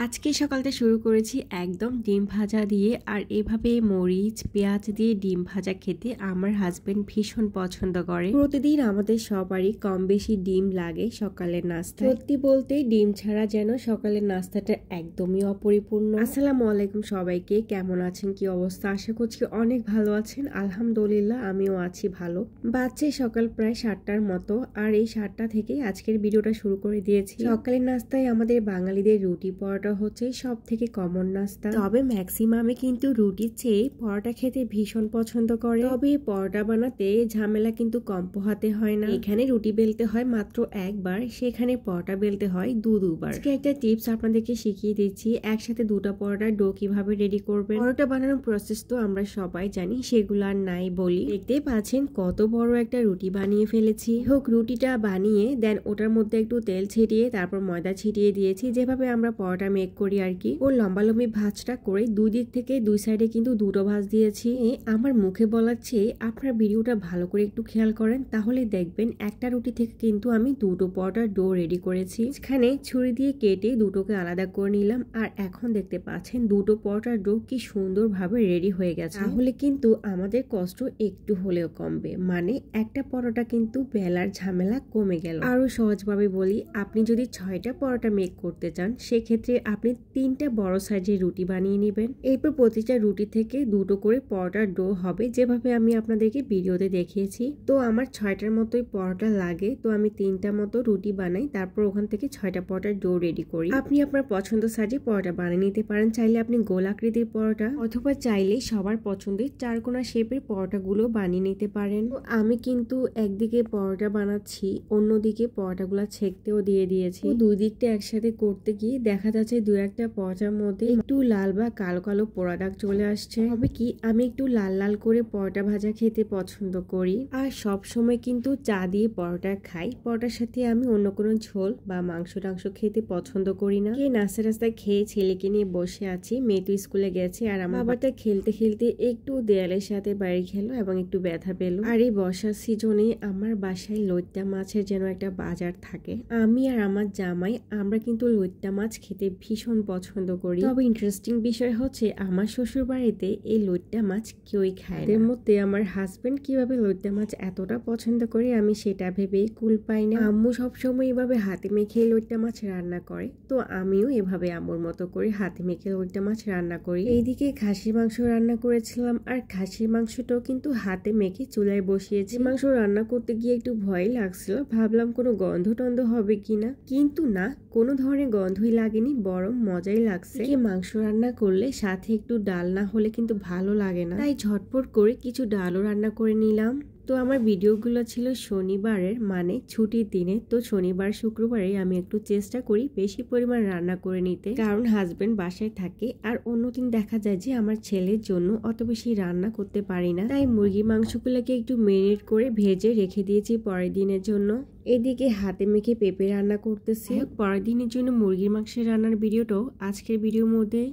আজকে সকালটা শুরু করেছি একদম ডিম ভাজা দিয়ে। আর এভাবে মরিচ পেঁয়াজ দিয়ে ডিম ভাজা খেতে আমার হাজবেন্ড ভীষণ পছন্দ করে। প্রতিদিন আমাদের সবারই কম বেশি ডিম লাগে সকালের নাস্তা। সত্যি বলতে ডিম ছাড়া যেন সকালের নাস্তাটা একদমই অপরিপূর্ণ। আসসালামু আলাইকুম সবাইকে, কেমন আছেন, কি অবস্থা? আশা করছি অনেক ভালো আছেন। আলহামদুলিল্লাহ আমিও আছি ভালো। বাজছে সকাল প্রায় 7টার মতো, আর এই 7টা থেকে আজকের ভিডিওটা শুরু করে দিয়েছি। সকালের নাস্তায় আমাদের বাঙালিদের রুটি পরোটা হচ্ছে সব থেকে কমন নাস্তা। তবে ম্যাক্সিমামে কিন্তু রুটির চেয়ে পরোটা খেতে ভীষণ পছন্দ করে। তবে পরোটা বানাতে ঝামেলা কিন্তু কম পোহাতে হয় না। এখানে রুটি বেলতে হয় মাত্র একবার, সেখানে পরোটা বেলতে হয় দুবার। আজকে একটা টিপস আপনাদেরকে শিখিয়ে দিচ্ছি, একসাথে দুটো পরোটার ডো কিভাবে রেডি করবেন। পরোটা বানানোর প্রসেস তো আমরা সবাই জানি, সেগুলো আর নাই বলি। দেখতেই পাচ্ছেন কত বড় একটা রুটি বানিয়ে ফেলেছি। হোক, রুটিটা বানিয়ে দেন ওটার মধ্যে একটু তেল ছিটিয়ে তারপর ময়দা ছিটিয়ে দিয়েছি, যেভাবে আমরা পরোটা মেক করি আর কি। ওর লম্বালম্বি ভাঁজটা করে দুই দিক থেকে দুই সাইডে কিন্তু দুটো ভাঁজ দিয়েছি। আমার মুখে বলার চেয়ে আপনার ভিডিওটা ভালো করে একটু খেয়াল করেন, তাহলে দেখবেন একটা রুটি থেকে কিন্তু আমি দুটো পরোটার ডো রেডি করেছি। এখানে ছুরি দিয়ে কেটে দুটোকে আলাদা করে নিলাম। আর এখন দেখতে পাচ্ছেন দুটো পরোটার ডো কি সুন্দরভাবে রেডি হয়ে গেছে। তাহলে কিন্তু আমাদের কষ্ট একটু হলেও কমবে, মানে একটা পরোটা কিন্তু বেলার ঝামেলা কমে গেল। আরো সহজভাবে বলি, আপনি যদি 6টা পরোটা মেক করতে চান, সেক্ষেত্রে আপনি 3টা বড় সাইজের রুটি বানিয়ে নেবেন। এরপর প্রতিটা রুটি থেকে দুটো করে পরোটার ডো হবে, যেভাবে আমি আপনাদেরকে ভিডিওতে দেখিয়েছি। তো আমার 6টার মতোই পরোটা লাগে, তো আমি 3টা মতো রুটি বানাই, তারপর ওখান থেকে 6টা পরোটার ডো রেডি করি। আপনি আপনার পছন্দ সাইজে পরোটা বানিয়ে নিতে পারেন। চাইলে আপনি গোল আকৃতির পরোটা অথবা চাইলে সবার পছন্দের চারকোনা শেপের পরোটাগুলো বানিয়ে নিতে পারেন। তো আমি কিন্তু একদিকে পরোটা বানাচ্ছি, অন্যদিকে পরোটাগুলো ছেঁকতেও দিয়ে দিয়েছি। দুই দিকটা একসাথে করতে গিয়ে দেখা যাচ্ছে দু একটা পরোটার মধ্যে একটু লাল বা কালো কালো পোড়া দাগ চলে আসছে। হবে কি, আমি একটু লাল লাল করে পরোটা ভাজা খেতে পছন্দ করি। আর সব সময় কিন্তু চা দিয়ে পরোটা খাই। পরোটার সাথে আমি অন্য কোনো ঝোল বা মাংস টাংস খেতে পছন্দ করি না। নাস্তা রাস্তায় খেয়ে ছেলেকে নিয়ে বসে আছি। মেয়ে তো স্কুলে গেছে, আর আমার বাবাটা খেলতে খেলতে একটু দেয়ালের সাথে বাড়ি খেলো এবং একটু ব্যথা পেলো। আর এই বর্ষার সিজনে আমার বাসায় লইট্টা মাছের যেন একটা বাজার থাকে। আমি আর আমার জামাই আমরা কিন্তু লইট্টা মাছ খেতে ভীষণ পছন্দ করি। তবে ইন্টারেস্টিং বিষয় হচ্ছে, আমার শ্বশুর বাড়িতে এই লইট্টা মাছ কেউই খায় না। এর মধ্যে আমার হাজবেন্ড কিভাবে লইট্টা মাছ এতটা পছন্দ করে আমি সেটা ভেবে কুল পাই না। আম্মু সবসময় এভাবে হাতে মেখে লইট্টা মাছ রান্না করে, তো আমিও এভাবে আম্মুর মতো করে হাতে মেখে লইট্টা মাছ রান্না করি। এইদিকে খাসির মাংস রান্না করেছিলাম, আর খাসির মাংসটাও কিন্তু হাতে মেখে চুলায় বসিয়েছি। মাংস রান্না করতে গিয়ে একটু ভয় লাগছিল, ভাবলাম কোনো গন্ধ টন্ধ হবে কিনা, কিন্তু না, কোনো ধরনের গন্ধই লাগেনি, বরং মজাই লাগছে। মাংস রান্না করলে সাথে একটু ডাল না হলে কিন্তু ভালো লাগে না, তাই ঝটপট করে কিছু ডালও রান্না করে নিলাম। তো আমার ভিডিওগুলো ছিল শনিবারের, মানে ছুটির দিনে। তো শনিবার শুক্রবারে আমি একটু চেষ্টা করি বেশি পরিমাণ রান্না করে নিতে, কারণ হাজবেন্ড বাসায় থাকে। আর অন্যদিন দেখা যায় যে আমার ছেলের জন্য অত বেশি রান্না করতে পারি না, তাই মুরগির মাংসগুলোকে একটু মেরিনেট করে ভেজে রেখে দিয়েছি পরের দিনের জন্য। এদিকে হাতে মেখে পেঁপে রান্না করতেছি। পরের দিনের জন্য মুরগির মাংসের রান্নার ভিডিওটাও আজকের ভিডিওর মধ্যে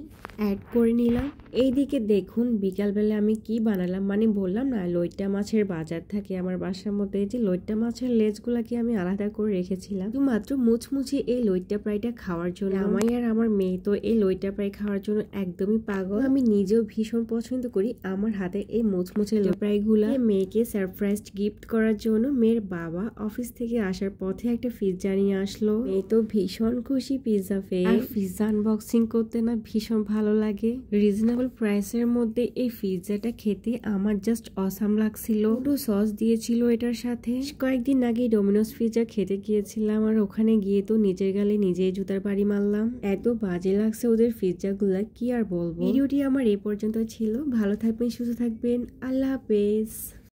অ্যাড করে নিলাম। এইদিকে দেখুন বিকালবেলা আমি কি বানালাম, মানে বললাম না লইট্টা মাছের বাজার থাকে আমার বাসার মধ্যে। যে লইট্টা মাছের লেজগুলাকে আমি আলাদা করে রেখেছিলাম শুধুমাত্র মুচমুচে এই লইট্টা ফ্রাইটা খাওয়ার জন্য। আমায় আর আমার মেয়ে তো এই লইট্টা ফ্রাই খাওয়ার জন্য একদমই পাগল। আমি নিজেও ভীষণ পছন্দ করি আমার হাতে এই মুচমুচে ফ্রাই গুলা। মেয়েকে সারপ্রাইজ গিফট করার জন্য মেয়ের বাবা অফিস থেকে আসার পথে একটা পিৎজা নিয়ে আসলো। মেয়ে তো ভীষণ খুশি পিৎজা পেয়ে। আর পিৎজা আনবক্সিং করতে না ভীষণ ভালো লাগে। রিজনেবল প্রাইসের মধ্যে এই পিৎজাটা খেতে আমার জাস্ট অসাম লাগছিল। একটু সস দিয়েছিল এটার সাথে। কয়েকদিন আগে ডোমিনোস পিৎজা খেতে গিয়েছিলাম, আর ওখানে গিয়ে তো নিজের গালে নিজেই জুতার বাড়ি মারলাম। এত বাজে লাগছে ওদের পিৎজা গুলা, কি আর বলবো। ভিডিওটি আমার এই পর্যন্ত ছিল। ভালো থাকবেন, সুস্থ থাকবেন, আল্লাহ হাফেজ।